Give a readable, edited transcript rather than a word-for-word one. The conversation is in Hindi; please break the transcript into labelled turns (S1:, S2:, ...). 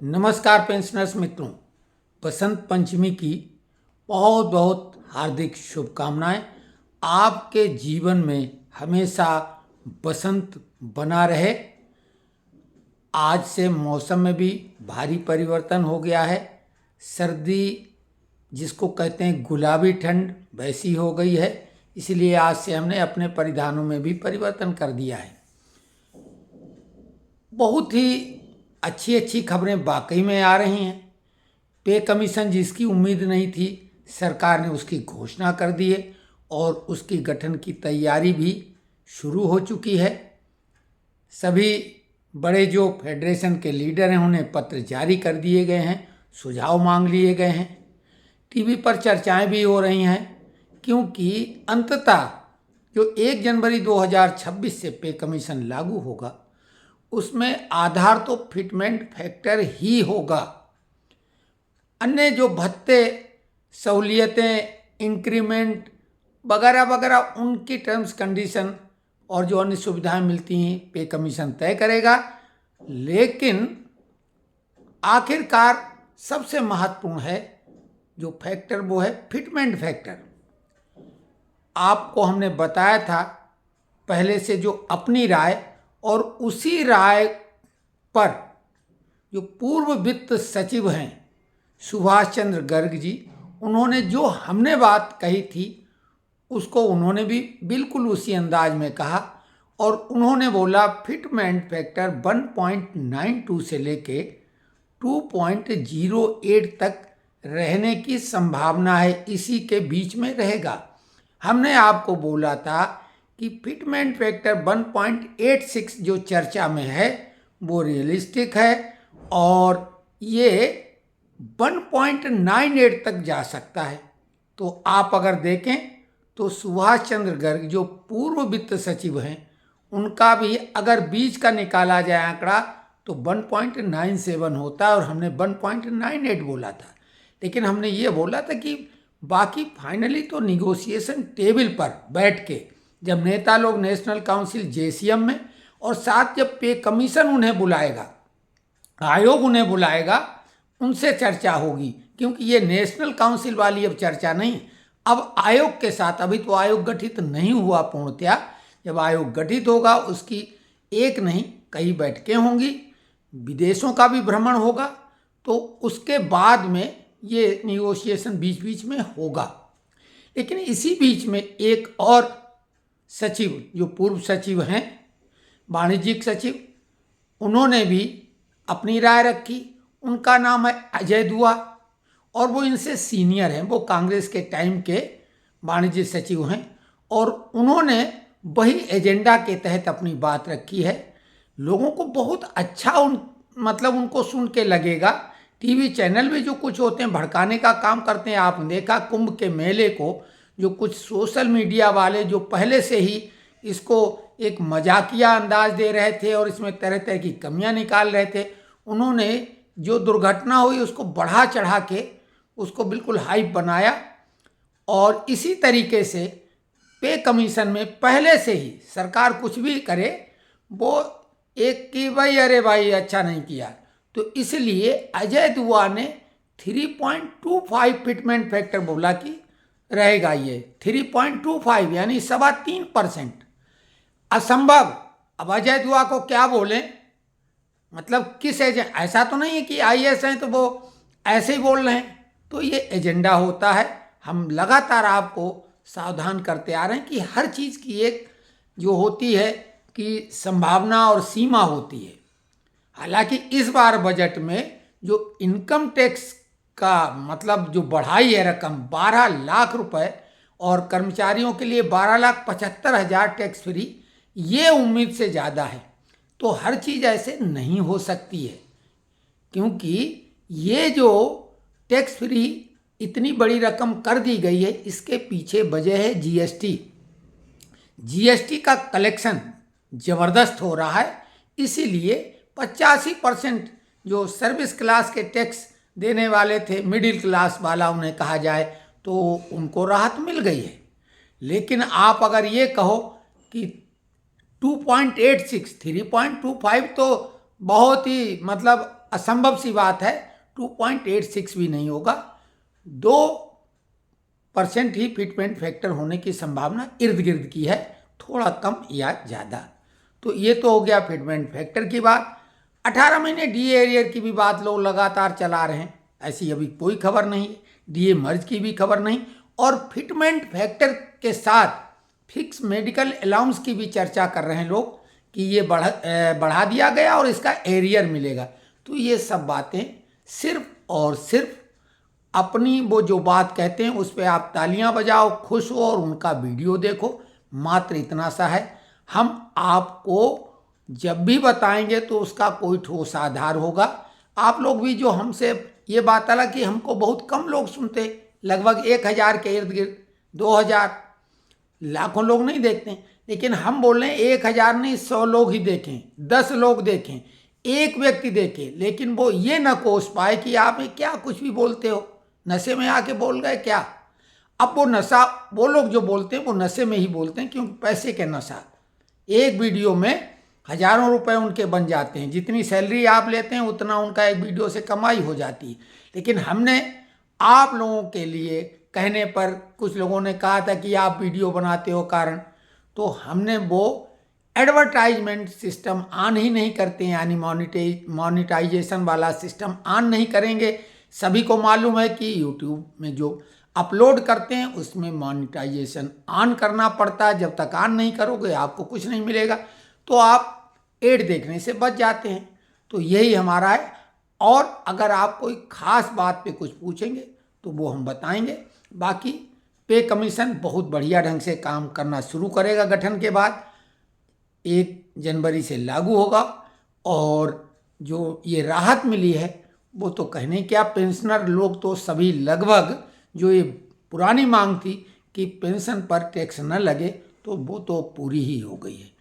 S1: नमस्कार पेंशनर्स मित्रों, बसंत पंचमी की बहुत बहुत हार्दिक शुभकामनाएं। आपके जीवन में हमेशा बसंत बना रहे। आज से मौसम में भी भारी परिवर्तन हो गया है। सर्दी जिसको कहते हैं गुलाबी ठंड वैसी हो गई है, इसलिए आज से हमने अपने परिधानों में भी परिवर्तन कर दिया है। बहुत ही अच्छी अच्छी खबरें वाकई में आ रही हैं। पे कमीशन जिसकी उम्मीद नहीं थी, सरकार ने उसकी घोषणा कर दी है और उसकी गठन की तैयारी भी शुरू हो चुकी है। सभी बड़े जो फेडरेशन के लीडर हैं उन्हें पत्र जारी कर दिए गए हैं, सुझाव मांग लिए गए हैं। टीवी पर चर्चाएं भी हो रही हैं, क्योंकि अंततः जो 1 जनवरी 2026 से पे कमीशन लागू होगा उसमें आधार तो फिटमेंट फैक्टर ही होगा। अन्य जो भत्ते, सहूलियतें, इंक्रीमेंट वगैरह वगैरह उनकी टर्म्स कंडीशन और जो अन्य सुविधाएं मिलती हैं पे कमीशन तय करेगा। लेकिन आखिरकार सबसे महत्वपूर्ण है जो फैक्टर, वो है फिटमेंट फैक्टर। आपको हमने बताया था पहले से जो अपनी राय, और उसी राय पर जो पूर्व वित्त सचिव हैं सुभाष चंद्र गर्ग जी, उन्होंने जो हमने बात कही थी उसको उन्होंने भी बिल्कुल उसी अंदाज में कहा। और उन्होंने बोला फिटमेंट फैक्टर 1.92 से लेके 2.08 तक रहने की संभावना है, इसी के बीच में रहेगा। हमने आपको बोला था कि फिटमेंट फैक्टर 1.86 जो चर्चा में है वो रियलिस्टिक है और ये 1.98 तक जा सकता है। तो आप अगर देखें तो सुभाष चंद्र गर्ग जो पूर्व वित्त सचिव हैं, उनका भी अगर बीच का निकाला जाए आंकड़ा तो 1.97 होता है और हमने 1.98 बोला था। लेकिन हमने ये बोला था कि बाकी फाइनली तो निगोशिएशन टेबल पर बैठ के जब नेता लोग नेशनल काउंसिल जेसीएम में, और साथ जब पे कमीशन उन्हें बुलाएगा, आयोग उन्हें बुलाएगा, उनसे चर्चा होगी। क्योंकि ये नेशनल काउंसिल वाली अब चर्चा नहीं, अब आयोग के साथ, अभी तो आयोग गठित नहीं हुआ पूर्णतया। जब आयोग गठित होगा उसकी एक नहीं कई बैठकें होंगी, विदेशों का भी भ्रमण होगा, तो उसके बाद में ये निगोशिएशन बीच बीच में होगा। लेकिन इसी बीच में एक और सचिव जो पूर्व सचिव हैं, वाणिज्यिक सचिव, उन्होंने भी अपनी राय रखी। उनका नाम है अजय दुआ और वो इनसे सीनियर हैं, वो कांग्रेस के टाइम के वाणिज्य सचिव हैं और उन्होंने वही एजेंडा के तहत अपनी बात रखी है। लोगों को बहुत अच्छा उनको सुन के लगेगा। टीवी चैनल भी जो कुछ होते हैं भड़काने का काम करते हैं। आपने देखा कुंभ के मेले को जो कुछ सोशल मीडिया वाले जो पहले से ही इसको एक मजाकिया अंदाज दे रहे थे और इसमें तरह तरह की कमियां निकाल रहे थे, उन्होंने जो दुर्घटना हुई उसको बढ़ा चढ़ा के उसको बिल्कुल हाइप बनाया। और इसी तरीके से पे कमीशन में पहले से ही सरकार कुछ भी करे वो एक कि भाई अरे भाई अच्छा नहीं किया, तो इसलिए अजय दुआ ने 3.25 फिटमेंट फैक्टर बोला कि रहेगा ये 3.25 यानी 3.25%। असंभव। अब अजय दुआ को क्या बोलें, मतलब किस एजेंडा, ऐसा तो नहीं है कि आईएएस हैं तो वो ऐसे ही बोल रहे हैं, तो ये एजेंडा होता है। हम लगातार आपको सावधान करते आ रहे हैं कि हर चीज़ की एक जो होती है कि संभावना और सीमा होती है। हालांकि इस बार बजट में जो इनकम टैक्स का मतलब जो बढ़ाई है रकम 12 लाख रुपए और कर्मचारियों के लिए 12,75,000 टैक्स फ्री, ये उम्मीद से ज़्यादा है। तो हर चीज़ ऐसे नहीं हो सकती है, क्योंकि ये जो टैक्स फ्री इतनी बड़ी रकम कर दी गई है, इसके पीछे वजह है जीएसटी। जीएसटी का कलेक्शन ज़बरदस्त हो रहा है, इसीलिए 85% जो सर्विस क्लास के टैक्स देने वाले थे, मिडिल क्लास वाला उन्हें कहा जाए, तो उनको राहत मिल गई है। लेकिन आप अगर ये कहो कि 2.86 3.25 तो बहुत ही मतलब असंभव सी बात है, 2.86 भी नहीं होगा। 2% ही फिटमेंट फैक्टर होने की संभावना इर्द गिर्द की है, थोड़ा कम या ज़्यादा। तो ये तो हो गया फिटमेंट फैक्टर की बात। 18 महीने डीए एरियर की भी बात लोग लगातार चला रहे हैं, ऐसी अभी कोई खबर नहीं है। डीए मर्ज की भी खबर नहीं, और फिटमेंट फैक्टर के साथ फिक्स मेडिकल अलाउंस की भी चर्चा कर रहे हैं लोग कि ये बढ़ा दिया गया और इसका एरियर मिलेगा। तो ये सब बातें सिर्फ और सिर्फ अपनी वो जो बात कहते हैं उस पर आप तालियां बजाओ, खुश हो और उनका वीडियो देखो, मात्र इतना सा है। हम आपको जब भी बताएंगे तो उसका कोई ठोस आधार होगा। आप लोग भी जो हमसे ये बात अलग कि हमको बहुत कम लोग सुनते, लगभग 1000 के इर्द गिर्द, 2000, लाखों लोग नहीं देखते हैं, लेकिन हम बोल रहे हैं 1000 नहीं, 100 लोग ही देखें, 10 लोग देखें, एक व्यक्ति देखे, लेकिन वो ये न कोस पाए कि आप क्या कुछ भी बोलते हो, नशे में आके बोल गए क्या। अब वो नशा, वो लोग जो बोलते हैं वो नशे में ही बोलते हैं, क्योंकि पैसे के नशा। एक वीडियो में हजारों रुपए उनके बन जाते हैं, जितनी सैलरी आप लेते हैं उतना उनका एक वीडियो से कमाई हो जाती है। लेकिन हमने आप लोगों के लिए कहने पर, कुछ लोगों ने कहा था कि आप वीडियो बनाते हो कारण, तो हमने वो एडवर्टाइजमेंट सिस्टम ऑन ही नहीं करते हैं, यानी मोनेटाइजेशन वाला सिस्टम ऑन नहीं करेंगे। सभी को मालूम है कि यूट्यूब में जो अपलोड करते हैं उसमें मोनेटाइजेशन ऑन करना पड़ता है, जब तक ऑन नहीं करोगे आपको कुछ नहीं मिलेगा, तो आप एड देखने से बच जाते हैं। तो यही हमारा है। और अगर आप कोई खास बात पे कुछ पूछेंगे तो वो हम बताएंगे। बाकी पे कमीशन बहुत बढ़िया ढंग से काम करना शुरू करेगा गठन के बाद, 1 जनवरी से लागू होगा। और जो ये राहत मिली है वो तो कहने क्या, पेंशनर लोग तो सभी लगभग, जो ये पुरानी मांग थी कि पेंशन पर टैक्स न लगे, तो वो तो पूरी ही हो गई है।